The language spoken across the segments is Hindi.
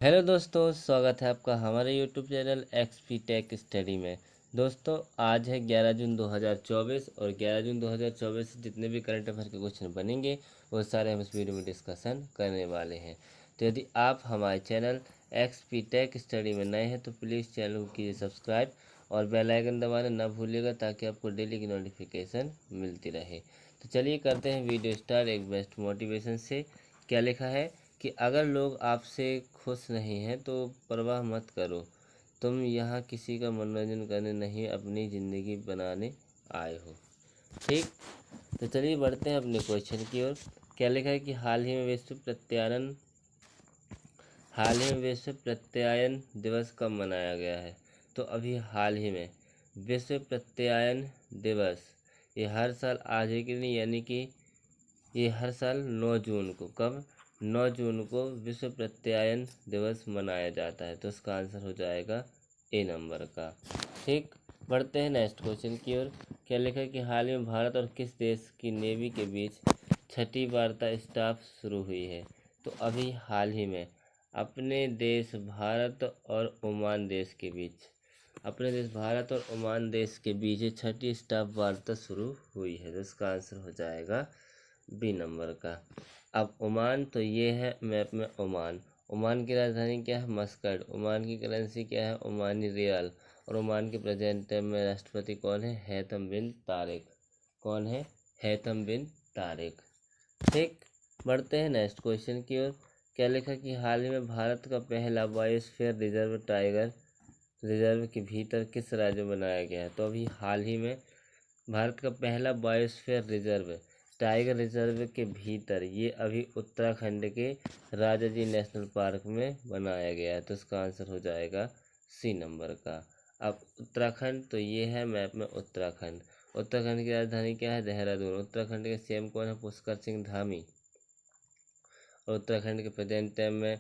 हेलो दोस्तों, स्वागत है आपका हमारे YouTube channel XP tech study में। दोस्तों, आज है 11 जून 2024 और 11 जून 2024 से जितने भी करंट अफेयर के क्वेश्चन बनेंगे वो सारे हम इस वीडियो में डिस्कशन करने वाले हैं। तो यदि आप हमारे चैनल एक्सपी टेक स्टडी में नए हैं तो प्लीज़ चैनल को कीजिए सब्सक्राइब और बेल आइकन दबाना ना भूलिएगा ताकि आपको डेली की नोटिफिकेशन मिलती रहे। तो चलिए करते हैं वीडियो स्टार्ट एक बेस्ट मोटिवेशन से। क्या लिखा है कि अगर लोग आपसे खुश नहीं हैं तो परवाह मत करो, तुम यहाँ किसी का मनोरंजन करने नहीं अपनी ज़िंदगी बनाने आए हो। ठीक, तो चलिए बढ़ते हैं अपने क्वेश्चन की ओर। क्या लिखा है कि हाल ही में विश्व प्रत्यायन दिवस कब मनाया गया है। तो अभी हाल ही में विश्व प्रत्यायन दिवस ये हर साल आज ही के दिन यानी कि ये हर साल 9 जून को, कब 9 जून को विश्व प्रत्यायन दिवस मनाया जाता है। तो इसका आंसर हो जाएगा ए नंबर का। ठीक, बढ़ते हैं नेक्स्ट क्वेश्चन की ओर। क्या लिखा है कि हाल ही में भारत और किस देश की नेवी के बीच छठी वार्ता स्टाफ शुरू हुई है। तो अभी हाल ही में अपने देश भारत और ओमान देश के बीच छठी स्टाफ वार्ता शुरू हुई है। तो इसका आंसर हो जाएगा बी नंबर का। अब ओमान तो ये है मैप में ओमान। ओमान की राजधानी क्या है? मस्कट। ओमान की करेंसी क्या है? ओमानी रियाल। और ओमान के प्रेजेंट टाइम में राष्ट्रपति कौन है? हैथम बिन तारिक। कौन है? हैथम बिन तारिक। ठीक, बढ़ते हैं नेक्स्ट क्वेश्चन की ओर। क्या लिखा कि हाल ही में भारत का पहला बायोस्फीयर रिजर्व टाइगर रिजर्व के भीतर किस राज्य में बनाया गया है। तो अभी हाल ही में भारत का पहला बायोस्फीयर रिजर्व टाइगर रिजर्व के भीतर ये अभी उत्तराखंड के राजाजी नेशनल पार्क में बनाया गया है। तो इसका आंसर हो जाएगा सी नंबर का। अब उत्तराखंड तो ये है मैप में उत्तराखंड। उत्तराखंड की राजधानी क्या है? देहरादून। उत्तराखंड के सीएम कौन है? पुष्कर सिंह धामी। और उत्तराखंड के प्रेजेंट टाइम में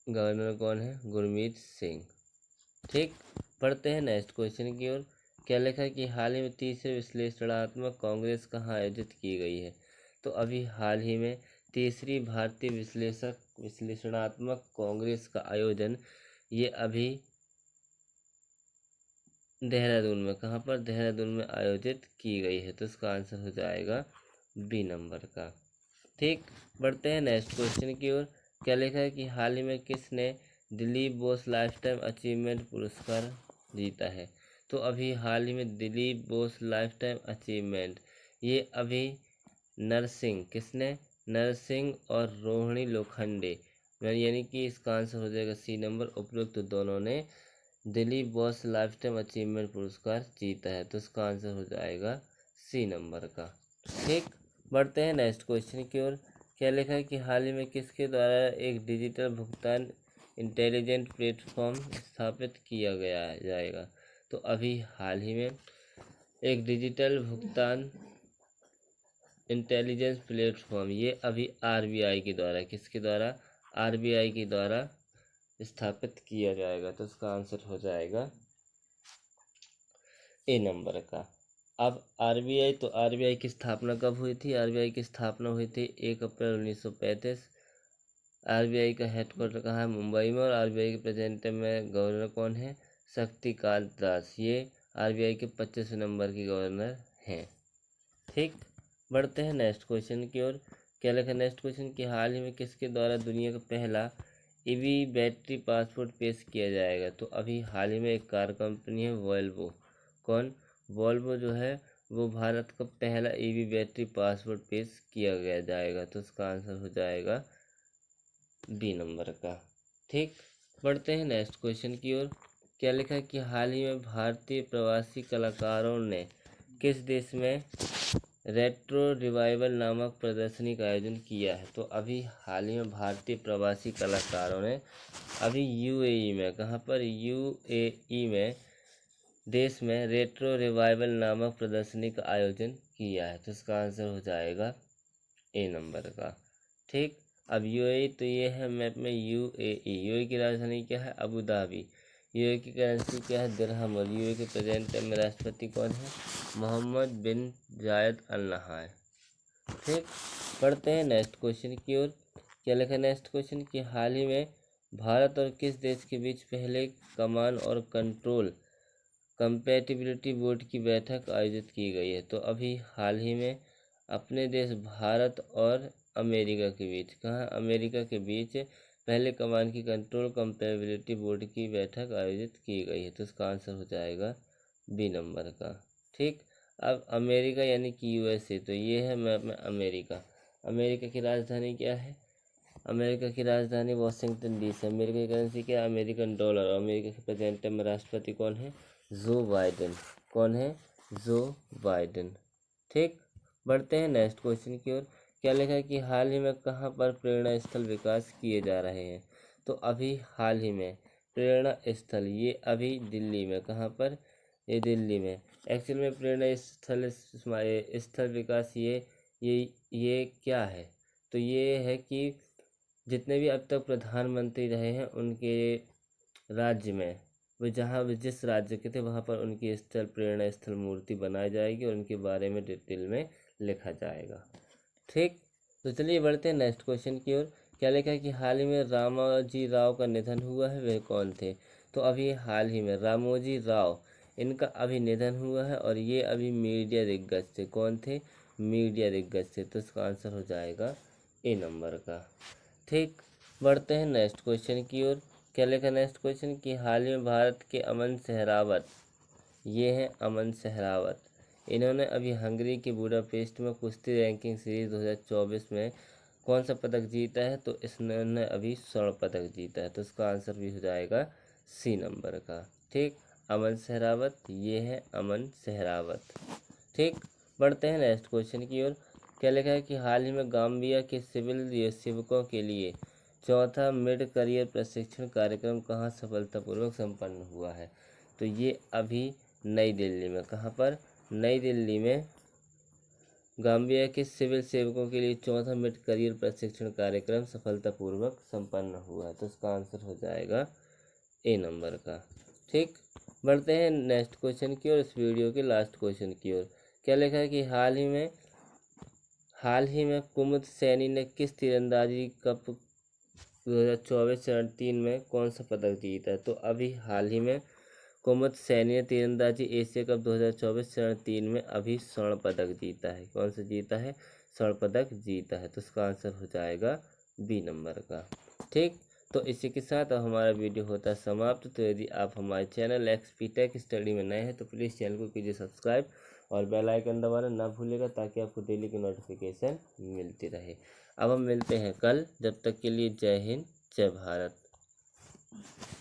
गवर्नर कौन है? गुरमीत सिंह। ठीक, पढ़ते हैं नेक्स्ट क्वेश्चन की ओर। क्या लिखा है कि हाल ही में तीसरी विश्लेषणात्मक कांग्रेस कहाँ आयोजित की गई है। तो अभी हाल ही में तीसरी भारतीय विश्लेषणात्मक कांग्रेस का आयोजन ये अभी देहरादून में, कहाँ पर? देहरादून में आयोजित की गई है। तो इसका आंसर हो जाएगा बी नंबर का। ठीक, बढ़ते हैं नेक्स्ट क्वेश्चन की ओर। क्या लिखा है कि हाल ही में किसने Dilip Bose life time achievement पुरस्कार जीता है। तो अभी हाल ही में Dilip Bose life time achievement ये अभी नरसिंह, किसने? नरसिंह और रोहिणी लोखंडे, यानी कि इसका आंसर हो जाएगा सी नंबर। उपरोक्त तो दोनों ने Dilip Bose life time achievement पुरस्कार जीता है। तो इसका आंसर हो जाएगा सी नंबर का। ठीक, बढ़ते हैं नेक्स्ट क्वेश्चन की ओर। क्या लिखा है कि हाल ही में किसके द्वारा एक डिजिटल भुगतान इंटेलिजेंट प्लेटफॉर्म स्थापित किया गया जाएगा। तो अभी हाल ही में एक डिजिटल भुगतान इंटेलिजेंस प्लेटफॉर्म ये अभी आरबीआई के द्वारा, किसके द्वारा? आरबीआई के द्वारा स्थापित किया जाएगा। तो इसका आंसर हो जाएगा ए नंबर का। अब आरबीआई की स्थापना कब हुई थी? आरबीआई की स्थापना हुई थी 1 अप्रैल 1935। आरबीआई का हेडक्वार्टर कहाँ है? मुंबई में। और आरबीआई के प्रेजेंट में गवर्नर कौन है? शक्तिकांत दास। ये आरबीआई के 25 नंबर की गवर्नर हैं। ठीक, बढ़ते हैं नेक्स्ट क्वेश्चन की ओर। क्या लिखा नेक्स्ट क्वेश्चन कि हाल ही में किसके द्वारा दुनिया का पहला ईवी बैटरी पासपोर्ट पेश किया जाएगा। तो अभी हाल ही में एक कार कंपनी है वोल्वो। कौन? वोल्वो जो है वो भारत का पहला ईवी बैटरी पासपोर्ट पेश किया गया जाएगा। तो इसका आंसर हो जाएगा बी नंबर का। ठीक, बढ़ते हैं नेक्स्ट क्वेश्चन की ओर। क्या लिखा है कि हाल ही में भारतीय प्रवासी कलाकारों ने किस देश में रेट्रो रिवाइवल नामक प्रदर्शनी का आयोजन किया है। तो अभी हाल ही में भारतीय प्रवासी कलाकारों ने अभी यूएई में, कहाँ पर? यूएई में देश में रेट्रो रिवाइवल नामक प्रदर्शनी का आयोजन किया है। तो इसका आंसर हो जाएगा ए नंबर का। ठीक, अब यूएई तो ये है मैप में यूएई की राजधानी क्या है? Abu Dhabi. यूएई की करेंसी क्या है? दिरहम। और यूएई के प्रेजेंट टाइम में राष्ट्रपति कौन है? मोहम्मद बिन जायद अल नहान। ठीक, पढ़ते हैं नेक्स्ट क्वेश्चन की ओर। क्या लिखा नेक्स्ट क्वेश्चन कि हाल ही में भारत और किस देश के बीच पहले कमान और कंट्रोल कंपैटिबिलिटी बोर्ड की बैठक आयोजित की गई है। तो अभी हाल ही में अपने देश भारत और अमेरिका के बीच, कहाँ अमेरिका के बीच पहले कमान की कंट्रोल कंपैटिबिलिटी बोर्ड की बैठक आयोजित की गई है। तो इसका आंसर हो जाएगा बी नंबर का। ठीक, अब अमेरिका यानी कि यूएसए, तो ये है मैप में अमेरिका। अमेरिका की राजधानी क्या है? अमेरिका की राजधानी वॉशिंगटन डीसी। अमेरिका की करेंसी क्या है? American dollar. और अमेरिका के प्रेजेंट में राष्ट्रपति कौन है? Joe Biden. कौन है? Joe Biden. ठीक, बढ़ते हैं नेक्स्ट क्वेश्चन की ओर। क्या लिखा है कि हाल ही में कहाँ पर प्रेरणा स्थल विकास किए जा रहे हैं? तो अभी हाल ही में प्रेरणा स्थल, ये अभी दिल्ली में, कहाँ पर? ये दिल्ली में। एक्चुअल में प्रेरणा स्थल विकास ये क्या है? तो ये है कि जितने भी अब तक प्रधानमंत्री रहे हैं उनके राज्य में, वो जहाँ वो जिस राज्य के थे वहाँ पर उनकी स्थल प्रेरणा स्थल मूर्ति बनाई जाएगी और उनके बारे में डिटेल में लिखा जाएगा। ठीक, तो चलिए बढ़ते हैं नेक्स्ट क्वेश्चन की ओर। क्या लिखा है कि हाल ही में रामोजी राव का निधन हुआ है, वह कौन थे? तो अभी हाल ही में रामोजी राव, इनका अभी निधन हुआ है और ये अभी मीडिया दिग्गज थे। कौन थे? मीडिया दिग्गज थे। तो इसका आंसर हो जाएगा ए नंबर का। ठीक, बढ़ते हैं नेक्स्ट क्वेश्चन की ओर। क्या लिखा नेक्स्ट क्वेश्चन कि हाल ही में भारत के अमन सहरावत, ये हैं अमन सहरावत, इन्होंने अभी हंगरी के बुडापेस्ट में कुश्ती रैंकिंग सीरीज 2024 में कौन सा पदक जीता है? तो इसने अभी स्वर्ण पदक जीता है। तो इसका आंसर भी हो जाएगा सी नंबर का। ठीक, अमन सहरावत, ये है अमन सहरावत। ठीक, बढ़ते हैं नेक्स्ट क्वेश्चन की ओर। क्या लिखा है कि हाल ही में गाम्बिया के सिविल सेवकों के लिए चौथा मिड करियर प्रशिक्षण कार्यक्रम कहाँ सफलतापूर्वक संपन्न हुआ है? तो ये अभी नई दिल्ली में, कहाँ पर? नई दिल्ली में गाम्बिया के सिविल सेवकों के लिए चौथा मिड करियर प्रशिक्षण कार्यक्रम सफलतापूर्वक संपन्न हुआ है। तो इसका आंसर हो जाएगा ए नंबर का। ठीक, बढ़ते हैं नेक्स्ट क्वेश्चन की ओर, इस वीडियो के लास्ट क्वेश्चन की ओर। क्या लिखा है कि हाल ही में कुमुद सैनी ने किस तीरंदाजी कप 2024 चरण 3 में कौन सा पदक जीता है? तो अभी हाल ही में कुमुद सैनी ने तीरंदाजी एशिया कप 2024 चरण 3 में अभी स्वर्ण पदक जीता है। कौन सा जीता है? स्वर्ण पदक जीता है। तो इसका आंसर हो जाएगा बी नंबर का। ठीक, तो इसी के साथ अब हमारा वीडियो होता है समाप्त। तो यदि आप हमारे चैनल एक्सपी टेक स्टडी में नए हैं तो प्लीज़ चैनल को कीजिए सब्सक्राइब और बेल आइकन दबाना ना भूलिएगा, ताकि आपको डेली की नोटिफिकेशन मिलती रहे। अब हम मिलते हैं कल, जब तक के लिए जय हिंद जय भारत।